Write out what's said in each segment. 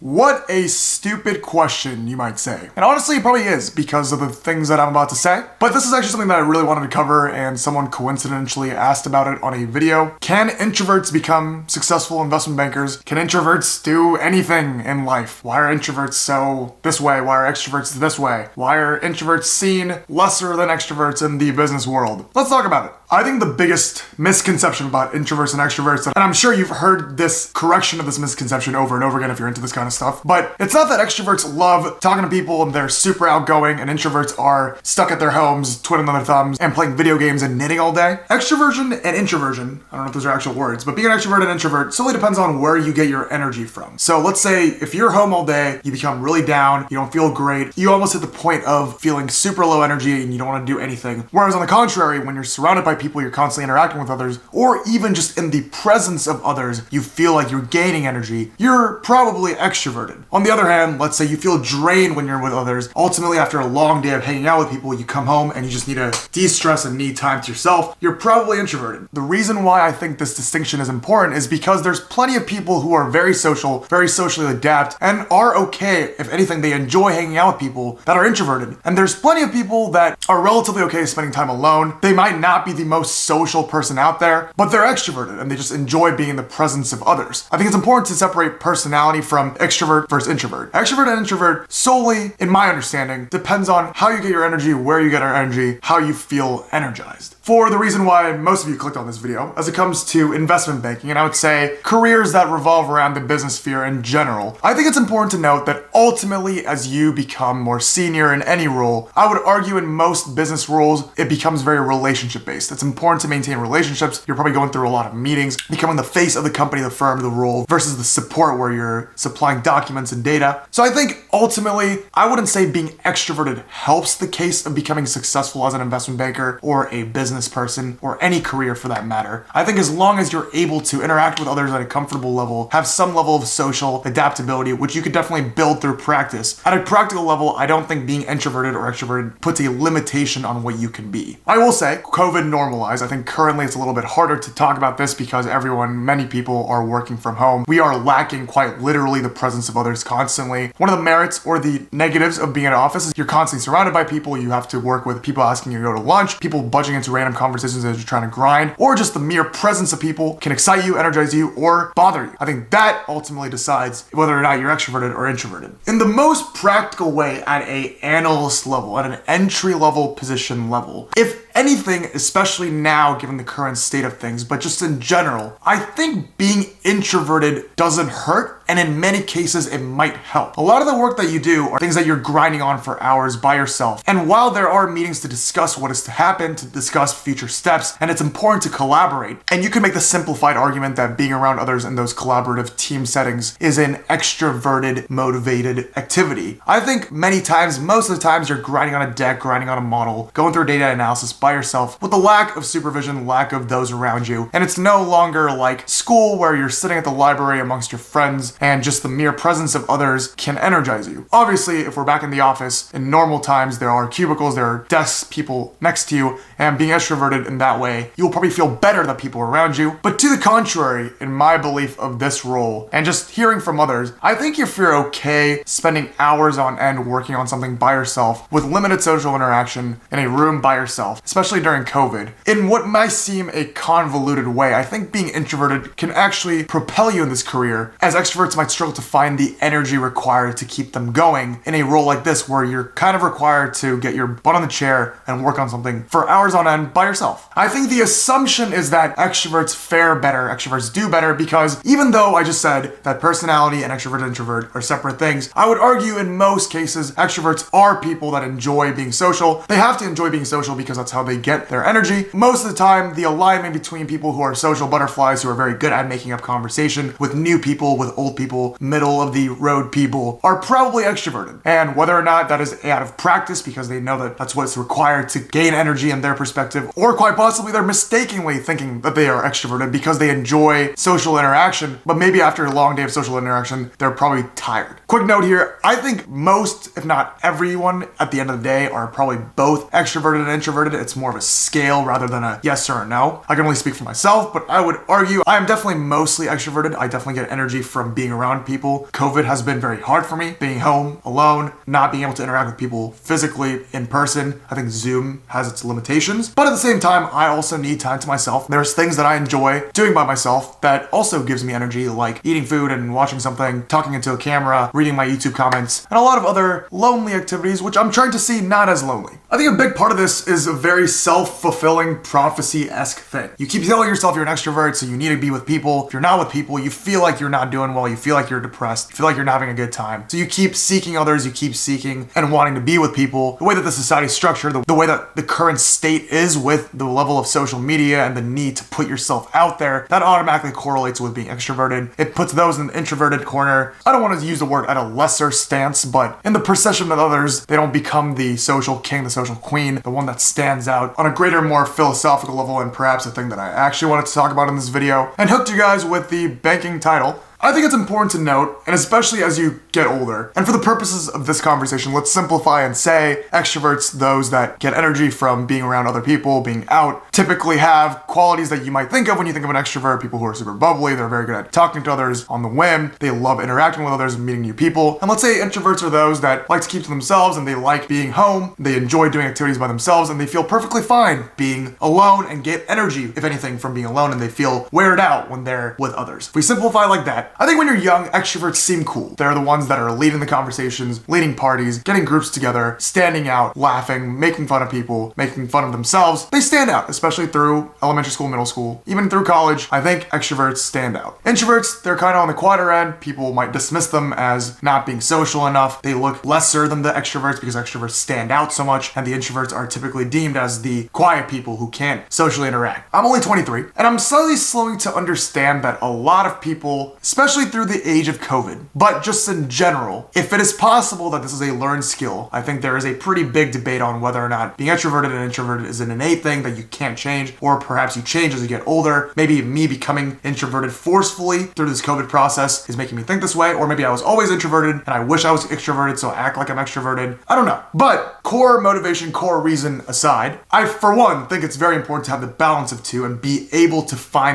What a stupid question, you might say. And honestly, it probably is because of the things that I'm about to say. But this is actually something that I really wanted to cover, and someone coincidentally asked about it on a video. Can introverts become successful investment bankers? Can introverts do anything in life? Why are introverts so this way? Why are extroverts this way? Why are introverts seen lesser than extroverts in the business world? Let's talk about it. I think the biggest misconception about introverts and extroverts, and I'm sure you've heard this correction of this misconception over and over again if you're into this kind of stuff, but it's not that extroverts love talking to people and they're super outgoing and introverts are stuck at their homes, twiddling their thumbs and playing video games and knitting all day. Extroversion and introversion, I don't know if those are actual words, but being an extrovert and introvert solely depends on where you get your energy from. So let's say if you're home all day, you become really down, you don't feel great, you almost hit the point of feeling super low energy and you don't want to do anything. Whereas on the contrary, when you're surrounded by people, you're constantly interacting with others, or even just in the presence of others, you feel like you're gaining energy, you're probably extroverted. On the other hand, let's say you feel drained when you're with others. Ultimately, after a long day of hanging out with people, you come home and you just need to de-stress and need time to yourself, you're probably introverted. The reason why I think this distinction is important is because there's plenty of people who are very social, very socially adept, and are okay, if anything, they enjoy hanging out with people that are introverted. And there's plenty of people that are relatively okay spending time alone. They might not be the most social person out there, but they're extroverted and they just enjoy being in the presence of others. I think it's important to separate personality from extrovert versus introvert. Extrovert and introvert solely, in my understanding, depends on how you get your energy, where you get your energy, how you feel energized. For the reason why most of you clicked on this video, as it comes to investment banking, and I would say careers that revolve around the business sphere in general, I think it's important to note that ultimately as you become more senior in any role, I would argue in most business roles, it becomes very relationship based. It's important to maintain relationships. You're probably going through a lot of meetings, becoming the face of the company, the firm, the role, versus the support where you're supplying documents and data. So I think ultimately, I wouldn't say being extroverted helps the case of becoming successful as an investment banker or a business person or any career for that matter. I think as long as you're able to interact with others at a comfortable level, have some level of social adaptability, which you could definitely build through practice. At a practical level, I don't think being introverted or extroverted puts a limitation on what you can be. I will say, COVID normalized. I think currently it's a little bit harder to talk about this because many people are working from home. We are lacking quite literally the presence of others constantly. One of the merits or the negatives of being in an office is you're constantly surrounded by people. You have to work with people asking you to go to lunch, people budging into random conversations as you're trying to grind, or just the mere presence of people can excite you, energize you, or bother you. I think that ultimately decides whether or not you're extroverted or introverted. In the most practical way, at an analyst level, at an entry-level position level, if anything, especially now given the current state of things, but just in general, I think being introverted doesn't hurt, and in many cases it might help. A lot of the work that you do are things that you're grinding on for hours by yourself. And while there are meetings to discuss what is to happen, to discuss future steps, and it's important to collaborate, and you can make the simplified argument that being around others in those collaborative team settings is an extroverted, motivated activity. I think many times, most of the times, you're grinding on a deck, grinding on a model, going through data analysis by yourself with a lack of supervision, lack of those around you. And it's no longer like school where you're sitting at the library amongst your friends and just the mere presence of others can energize you. Obviously, if we're back in the office, in normal times, there are cubicles, there are desks, people next to you, and being extroverted in that way, you'll probably feel better than people around you. But to the contrary, in my belief of this role, and just hearing from others, I think if you're okay spending hours on end working on something by yourself with limited social interaction in a room by yourself, especially during COVID, in what might seem a convoluted way, I think being introverted can actually propel you in this career, as extroverts might struggle to find the energy required to keep them going in a role like this where you're kind of required to get your butt on the chair and work on something for hours on end by yourself. I think the assumption is that extroverts fare better, extroverts do better, because even though I just said that personality and extrovert and introvert are separate things, I would argue in most cases, extroverts are people that enjoy being social. They have to enjoy being social because that's how they get their energy. Most of the time, the alignment between people who are social butterflies, who are very good at making up conversation with new people, with old people, middle of the road people, are probably extroverted. And whether or not that is out of practice because they know that that's what's required to gain energy in their perspective, or quite possibly they're mistakenly thinking that they are extroverted because they enjoy social interaction, but maybe after a long day of social interaction, they're probably tired. Quick note here, I think most, if not everyone, at the end of the day are probably both extroverted and introverted. It's more of a scale rather than a yes or a no. I can only speak for myself, but I would argue I am definitely mostly extroverted. I definitely get energy from being around people. COVID has been very hard for me, being home, alone, not being able to interact with people physically in person. I think Zoom has its limitations, but at the same time, I also need time to myself. There's things that I enjoy doing by myself that also gives me energy, like eating food and watching something, talking into a camera, reading my YouTube comments, and a lot of other lonely activities, which I'm trying to see not as lonely. I think a big part of this is a very self-fulfilling prophecy-esque thing. You keep telling yourself you're an extrovert, so you need to be with people. If you're not with people, you feel like you're not doing well, you feel like you're depressed, you feel like you're not having a good time. So you keep seeking others, you keep seeking and wanting to be with people. The way that the society is structured, the way that the current state is with the level of social media and the need to put yourself out there, that automatically correlates with being extroverted. It puts those in the introverted corner. I don't want to use the word at a lesser stance, but in the perception of others, they don't become the social king, the social queen, the one that stands out on a greater, more philosophical level, and perhaps the thing that I actually wanted to talk about in this video, and hooked you guys with the banking title. I think it's important to note, and especially as you get older, and for the purposes of this conversation, let's simplify and say extroverts, those that get energy from being around other people, being out, typically have qualities that you might think of when you think of an extrovert. People who are super bubbly, they're very good at talking to others on the whim, they love interacting with others and meeting new people. And let's say introverts are those that like to keep to themselves and they like being home, they enjoy doing activities by themselves, and they feel perfectly fine being alone and get energy, if anything, from being alone, and they feel weird out when they're with others. If we simplify like that, I think when you're young, extroverts seem cool. They're the ones that are leading the conversations, leading parties, getting groups together, standing out, laughing, making fun of people, making fun of themselves. They stand out, especially through elementary school, middle school, even through college. I think extroverts stand out. Introverts, they're kind of on the quieter end. People might dismiss them as not being social enough. They look lesser than the extroverts because extroverts stand out so much, and the introverts are typically deemed as the quiet people who can't socially interact. I'm only 23, and I'm slowly slowing to understand that a lot of people, especially through the age of COVID, but just in general, if it is possible that this is a learned skill, I think there is a pretty big debate on whether or not being extroverted and introverted is an innate thing that you can't change, or perhaps you change as you get older. Maybe me becoming introverted forcefully through this COVID process is making me think this way, or maybe I was always introverted and I wish I was extroverted, so I act like I'm extroverted. I don't know. But core motivation, core reason aside, I, for one, think it's very important to have the balance of two and be able to find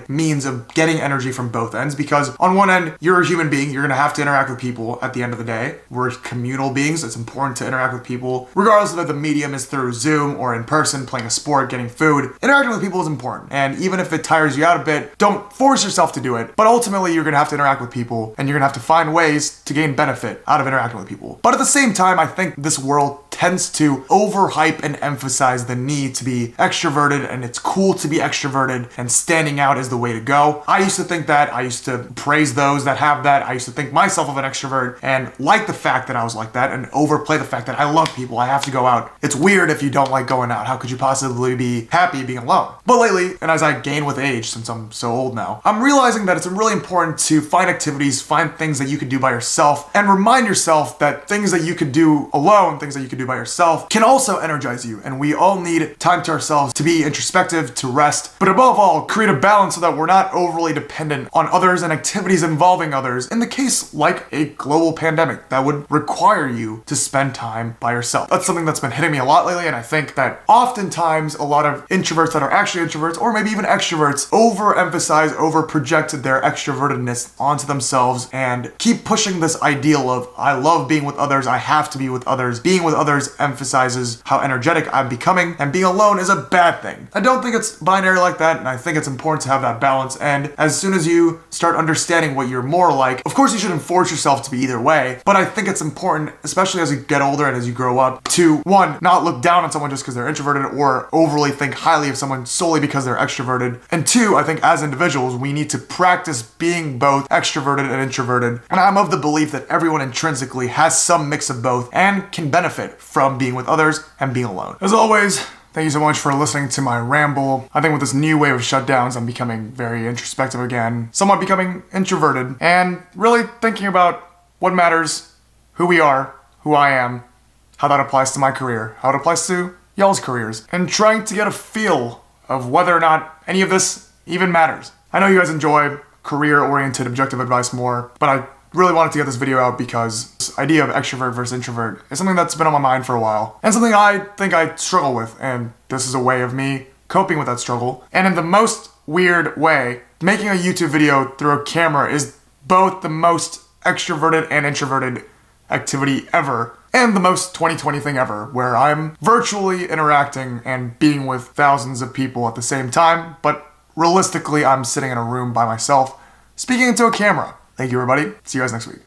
means of getting energy from both ends, because on one end, you're a human being, you're gonna have to interact with people at the end of the day. We're communal beings, it's important to interact with people, regardless of if the medium is through Zoom or in person, playing a sport, getting food. Interacting with people is important, and even if it tires you out a bit, don't force yourself to do it, but ultimately you're gonna have to interact with people, and you're gonna have to find ways to gain benefit out of interacting with people. But at the same time, I think this world tends to overhype and emphasize the need to be extroverted, and it's cool to be extroverted, and standing out is the way to go. I used to think that. I used to praise those that have that. I used to think myself of an extrovert and like the fact that I was like that and overplay the fact that I love people. I have to go out. It's weird if you don't like going out. How could you possibly be happy being alone? But lately, and as I gain with age, since I'm so old now, I'm realizing that it's really important to find activities, find things that you can do by yourself, and remind yourself that things that you could do alone, things that you could do by yourself, can also energize you. And we all need time to ourselves to be introspective, to rest, but above all, create a balance so that we're not overly dependent on others and activities involving others in the case like a global pandemic that would require you to spend time by yourself. That's something that's been hitting me a lot lately, and I think that oftentimes a lot of introverts that are actually introverts, or maybe even extroverts, overemphasize, overproject their extrovertedness onto themselves and keep pushing this ideal of, I love being with others, I have to be with others. Being with others emphasizes how energetic I'm becoming, and being alone is a bad thing. I don't think it's binary like that, and I think it's important to have that balance, and as soon as you start understanding what you're more like, of course you shouldn't force yourself to be either way, but I think it's important, especially as you get older and as you grow up, to one, not look down on someone just because they're introverted or overly think highly of someone solely because they're extroverted. And two, I think as individuals, we need to practice being both extroverted and introverted. And I'm of the belief that everyone intrinsically has some mix of both and can benefit from being with others and being alone. As always, thank you so much for listening to my ramble. I think with this new wave of shutdowns, I'm becoming very introspective again, somewhat becoming introverted, and really thinking about what matters, who we are, who I am, how that applies to my career, how it applies to y'all's careers and trying to get a feel of whether or not any of this even matters. I know you guys enjoy career-oriented objective advice more, but I really wanted to get this video out because this idea of extrovert versus introvert is something that's been on my mind for a while, and something I think I struggle with, and this is a way of me coping with that struggle. And in the most weird way, making a YouTube video through a camera is both the most extroverted and introverted activity ever, and the most 2020 thing ever, where I'm virtually interacting and being with thousands of people at the same time, but realistically I'm sitting in a room by myself, speaking into a camera. Thank you everybody, see you guys next week.